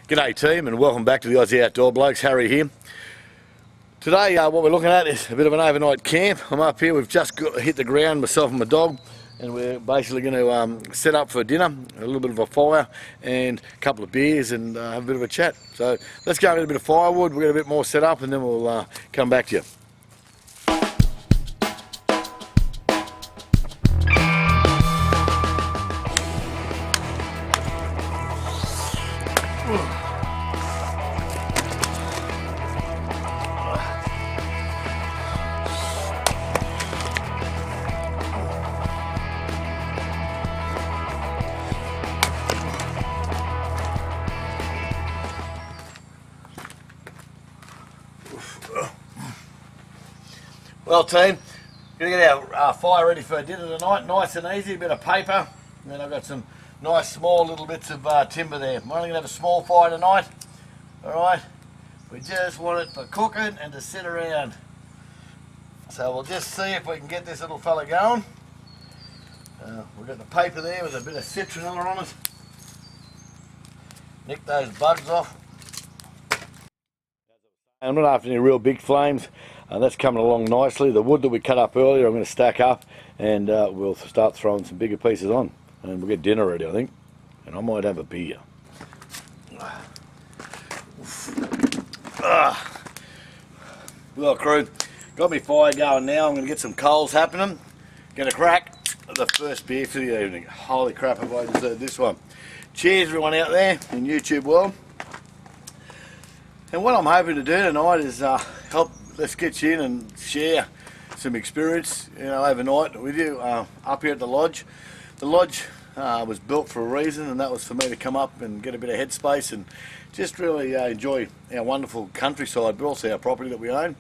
G'day team, and welcome back to the Aussie Outdoor Blokes. Harry here. Today what we're looking at is a bit of an overnight camp. I'm up here, we've just hit the ground, myself and my dog, and we're basically going to set up for dinner, a little bit of a fire and a couple of beers and have a bit of a chat. So let's go and get a bit of firewood, we'll get a bit more set up and then we'll come back to you. Well team, going to get our fire ready for dinner tonight, nice and easy, a bit of paper, and then I've got some nice small little bits of timber there. I'm only going to have a small fire tonight, alright, we just want it for cooking and to sit around. So we'll just see if we can get this little fella going. We've got the paper there with a bit of citronella on it. Nick those bugs off. I'm not after any real big flames. That's coming along nicely. The wood that we cut up earlier I'm going to stack up and we'll start throwing some bigger pieces on and we'll get dinner ready, I think, and I might have a beer. Well crew, got me fire going now. I'm going to get some coals happening. Going to crack the first beer for the evening. Holy crap, have I deserved this one. Cheers everyone out there in YouTube world. And what I'm hoping to do tonight is help let's get you in and share some experience, overnight with you up here at the lodge. The lodge was built for a reason, and that was for me to come up and get a bit of headspace and just really enjoy our wonderful countryside, but also our property that we own.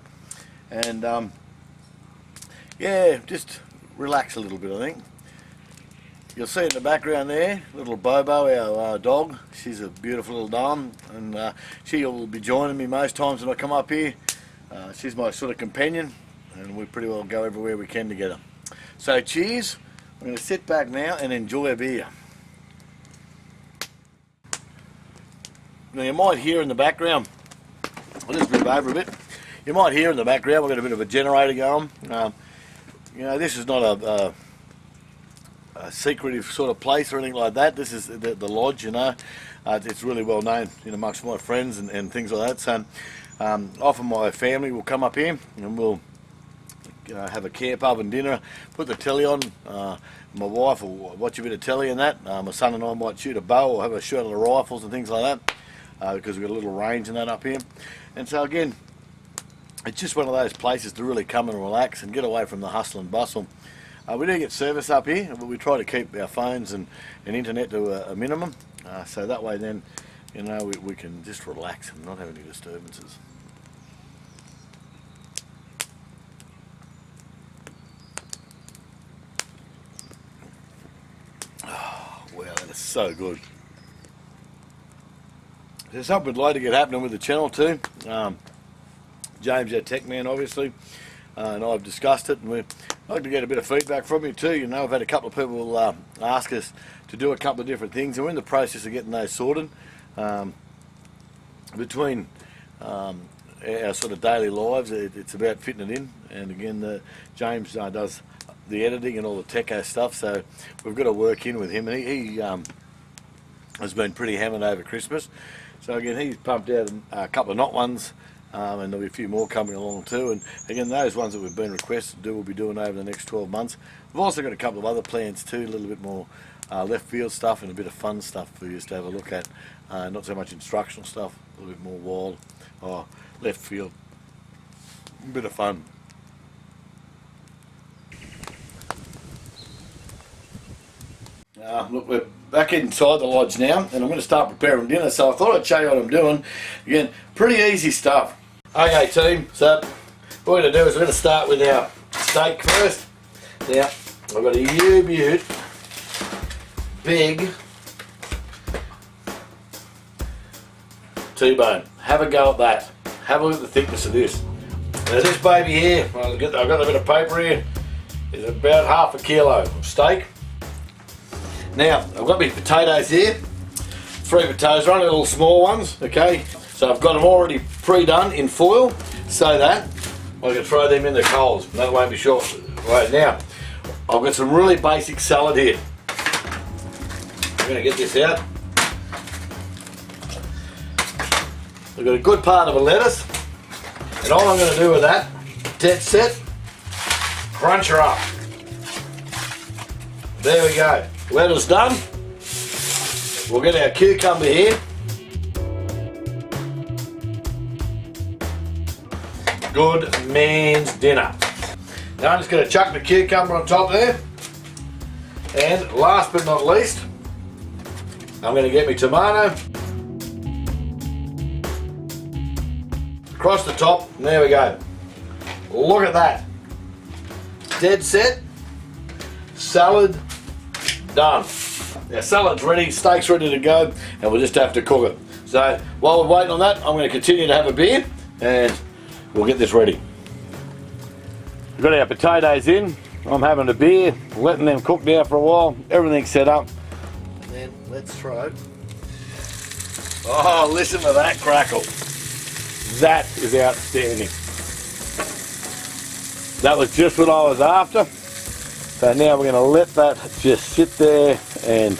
And yeah, just relax a little bit, I think. You'll see in the background there, little Bobo, our dog. She's a beautiful little dame, and she will be joining me most times when I come up here. She's my sort of companion, and we pretty well go everywhere we can together. So cheers, I'm going to sit back now and enjoy a beer. Now you might hear in the background, I'll just move over a bit, you might hear in the background we've got a bit of a generator going. This is not a secretive sort of place or anything like that. This is the lodge, it's really well known amongst my friends and things like that. So often my family will come up here and we'll have a camp oven dinner, put the telly on. My wife will watch a bit of telly and that. My son and I might shoot a bow or have a shoot of the rifles and things like that, because we've got a little range and that up here. And so again, it's just one of those places to really come and relax and get away from the hustle and bustle. We do get service up here, but we try to keep our phones and internet to a minimum, so that way then we can just relax and not have any disturbances. Oh, wow, that is so good. There's something we'd like to get happening with the channel too. James, our tech man, obviously, and I've discussed it, and we'd like to get a bit of feedback from you too. I've had a couple of people ask us to do a couple of different things, and we're in the process of getting those sorted. Between our sort of daily lives, it's about fitting it in, and again James does the editing and all the tech stuff, so we've got to work in with him, and he has been pretty hammered over Christmas, so again he's pumped out a couple of knot ones, and there'll be a few more coming along too, and again those ones that we've been requested to do we'll be doing over the next 12 months. We've also got a couple of other plans too, a little bit more left field stuff and a bit of fun stuff for you to have a look at. Not so much instructional stuff, a little bit more wild, left field, a bit of fun. Look, we're back inside the lodge now, and I'm going to start preparing dinner, so I thought I'd show you what I'm doing. Again, pretty easy stuff. Okay team, so what we're going to do is we're going to start with our steak first. Now, I've got a U-Butte big T-bone. Have a go at that. Have a look at the thickness of this. Now this baby here, I've got a bit of paper here, is about ½ kilo of steak. Now, I've got my potatoes here. 3 potatoes, only little small ones, okay? So I've got them already pre-done in foil so that I can throw them in the coals. That won't be short. Right now, I've got some really basic salad here. I'm going to get this out. I've got a good part of a lettuce, and all I'm going to do with that, dead set, crunch her up. There we go. Lettuce done. We'll get our cucumber here. Good man's dinner. Now I'm just going to chuck the cucumber on top there. And last but not least, I'm going to get my tomato. Across the top, and there we go. Look at that. Dead set. Salad done. Our salad's ready, steak's ready to go, and we'll just have to cook it. So while we're waiting on that, I'm going to continue to have a beer, and we'll get this ready. We've got our potatoes in. I'm having a beer, letting them cook now for a while. Everything's set up. And then let's throw. Oh, listen to that crackle. That is outstanding. That was just what I was after. So now we're going to let that just sit there and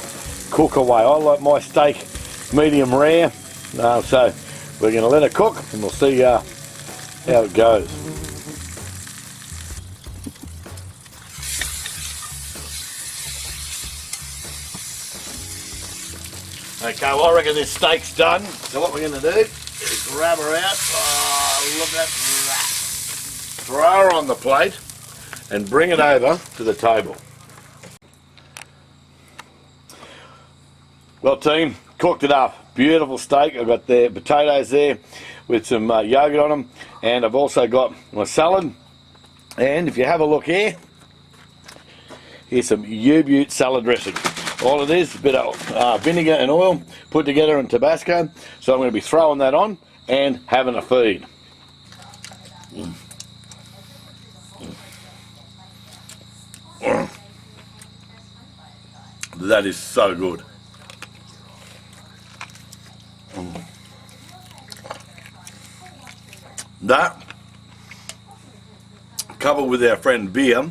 cook away. I like my steak medium rare, so we're going to let it cook and we'll see how it goes. Okay, well I reckon this steak's done. So what we're going to do is grab her out. Oh, look at that. Throw her on the plate and bring it over to the table. Well team, cooked it up. Beautiful steak. I've got the potatoes there with some yogurt on them, and I've also got my salad. And if you have a look here, here's some U-Butte salad dressing. All it is a bit of vinegar and oil put together in Tabasco. So I'm going to be throwing that on and having a feed. That is so good. That, coupled with our friend beer,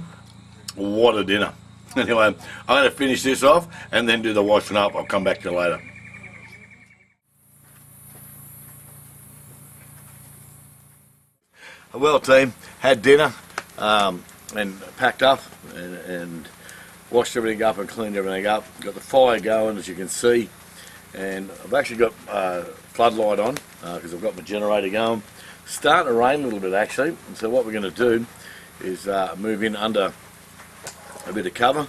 what a dinner. Anyway, I'm going to finish this off and then do the washing up. I'll come back to you later. Well team, had dinner and packed up and washed everything up and cleaned everything up. Got the fire going, as you can see, and I've actually got floodlight on because I've got my generator going. Starting to rain a little bit actually, and so what we're going to do is move in under a bit of cover,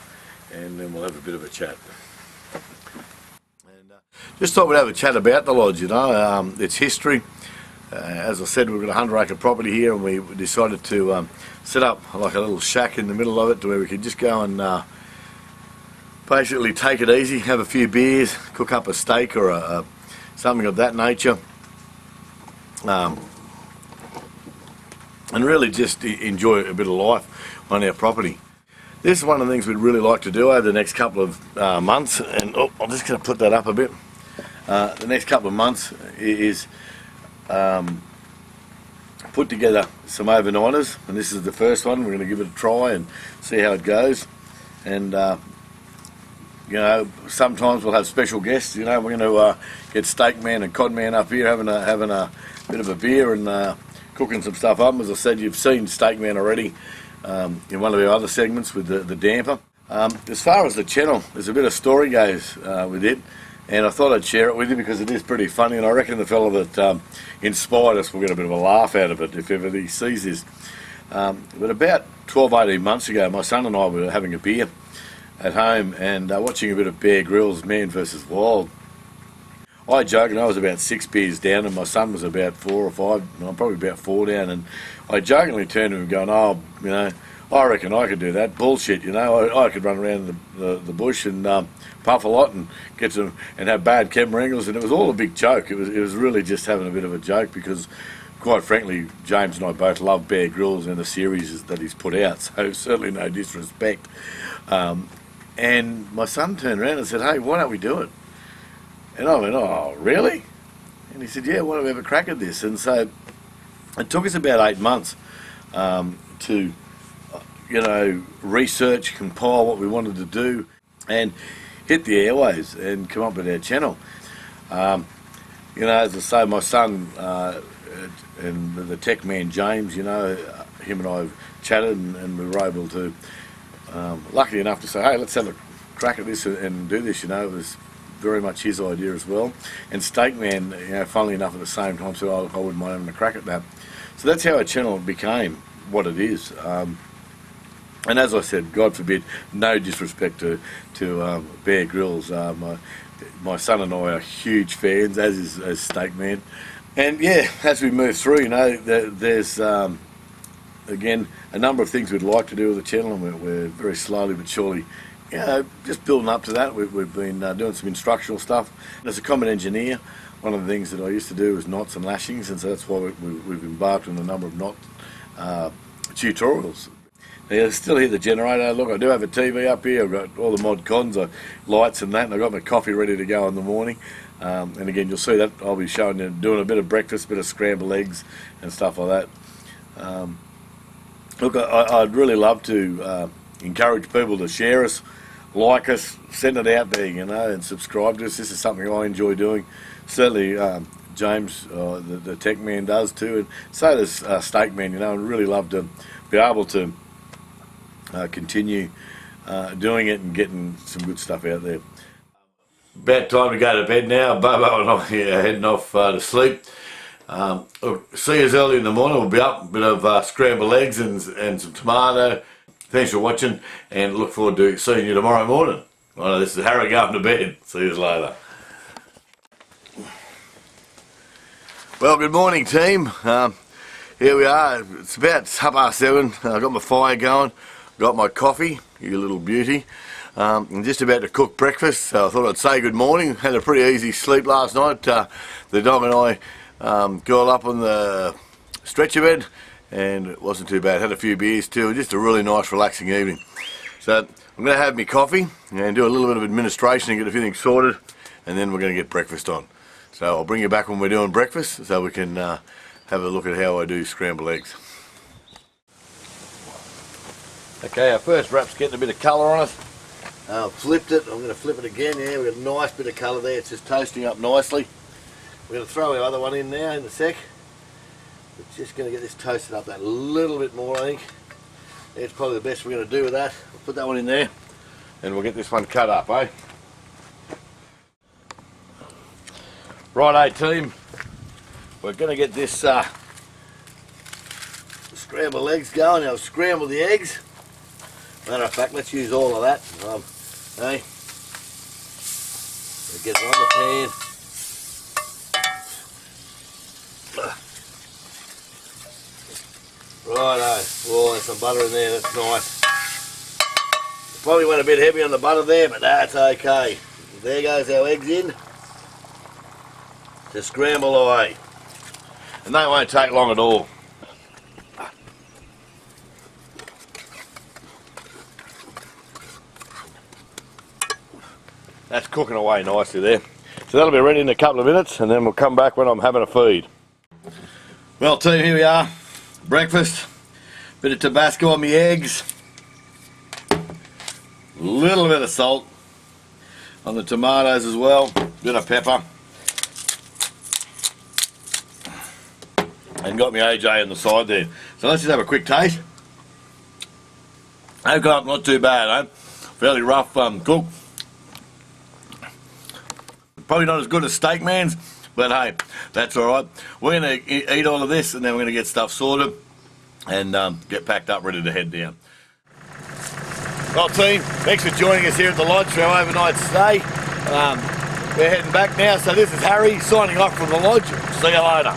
and then we'll have a bit of a chat. And just thought we'd have a chat about the lodge, you know, its history. As I said, we've got a 100-acre property here, and we decided to set up like a little shack in the middle of it to where we could just go and basically take it easy, have a few beers, cook up a steak or something of that nature, and really just enjoy a bit of life on our property. This is one of the things we'd really like to do over the next couple of months, and I'm just going to put that up a bit. The next couple of months is put together some overnighters, and this is the first one. We're going to give it a try and see how it goes. And you know, sometimes we'll have special guests. You know, we're going to get Steak Man and Cod Man up here having a bit of a beer and cooking some stuff up. As I said, you've seen Steak Man already in one of our other segments with the damper. As far as the channel, there's a bit of story goes with it, and I thought I'd share it with you because it is pretty funny, and I reckon the fellow that inspired us will get a bit of a laugh out of it if ever he sees this. But about 12-18 months ago, my son and I were having a beer at home and watching a bit of Bear Grylls Man vs Wild. I joke, and I was about 6 beers down, and my son was about 4 or 5, I'm probably about 4 down, and I jokingly turned to him going, oh, you know, I reckon I could do that. Bullshit, you know, I could run around the bush and puff a lot and get some and have bad chem wrangles, and it was all a big joke. It was really just having a bit of a joke because, quite frankly, James and I both love Bear Grylls and the series that he's put out, so certainly no disrespect. And my son turned around and said, hey, why don't we do it? And I went, oh, really? And he said, yeah, why don't we have a crack at this? And so it took us about 8 months to, research, compile what we wanted to do, and hit the airwaves and come up with our channel. As I say, my son and the tech man James, him and I have chatted, and we were able to, lucky enough to say, hey, let's have a crack at this and do this. It was very much his idea as well. And Steak Man, funnily enough, at the same time said, I wouldn't mind having a crack at that. So that's how our channel became what it is. And as I said, God forbid, no disrespect to Bear Grylls. My son and I are huge fans, as is Steak Man. And yeah, as we move through, there's again a number of things we'd like to do with the channel, and we're very slowly but surely, just building up to that. We've been doing some instructional stuff. As a combat engineer, one of the things that I used to do was knots and lashings, and so that's why we've embarked on a number of knot tutorials. Now, you still hear the generator. Look, I do have a TV up here. I've got all the mod cons, lights and that, and I've got my coffee ready to go in the morning. And again, you'll see that I'll be showing you doing a bit of breakfast, a bit of scrambled eggs and stuff like that. Look, I'd really love to encourage people to share us, like us, send it out there, and subscribe to us. This is something I enjoy doing. Certainly, James, the tech man, does too, and so does Steak Man. And really love to be able to continue doing it and getting some good stuff out there. About time to go to bed now. Bobo and I are heading off to sleep. See us early in the morning. We'll be up, a bit of scrambled eggs and some tomato. Thanks for watching, and look forward to seeing you tomorrow morning. This is Harry going to bed. See you later. Well, good morning, team. Here we are. It's about 7:30. I've got my fire going, got my coffee, you little beauty. I'm just about to cook breakfast, so I thought I'd say good morning. Had a pretty easy sleep last night. The dog and I curled up on the stretcher bed, and it wasn't too bad. Had a few beers too. Just a really nice, relaxing evening. So I'm going to have my coffee and do a little bit of administration and get everything sorted, and then we're going to get breakfast on. So I'll bring you back when we're doing breakfast, so we can have a look at how I do scrambled eggs. Okay, our first wrap's getting a bit of colour on it. I've flipped it. I'm going to flip it again. Yeah, we've got a nice bit of colour there. It's just toasting up nicely. We're going to throw our other one in now in a sec. We're just going to get this toasted up that little bit more, I think. That's probably the best we're going to do with that. We'll put that one in there, and we'll get this one cut up, eh? Right, team. We're going to get this scrambled eggs going. Now, scramble the eggs. Matter of fact, let's use all of that. Hey, we'll get it on the pan. Righto. Oh, there's some butter in there. That's nice. Probably went a bit heavy on the butter there, but that's okay. There goes our eggs in to scramble away, and they won't take long at all. That's cooking away nicely there. So that'll be ready in a couple of minutes, and then we'll come back when I'm having a feed. Well, team, here we are. Breakfast. Bit of Tabasco on my eggs. Little bit of salt on the tomatoes as well. Bit of pepper. And got my AJ on the side there. So let's just have a quick taste. Okay, not too bad, eh? Fairly rough cook. Probably not as good as Steak Man's, but hey, that's alright. We're going to eat all of this, and then we're going to get stuff sorted and get packed up, ready to head down. Well, team, thanks for joining us here at the lodge for our overnight stay. We're heading back now, so this is Harry signing off from the lodge. See you later.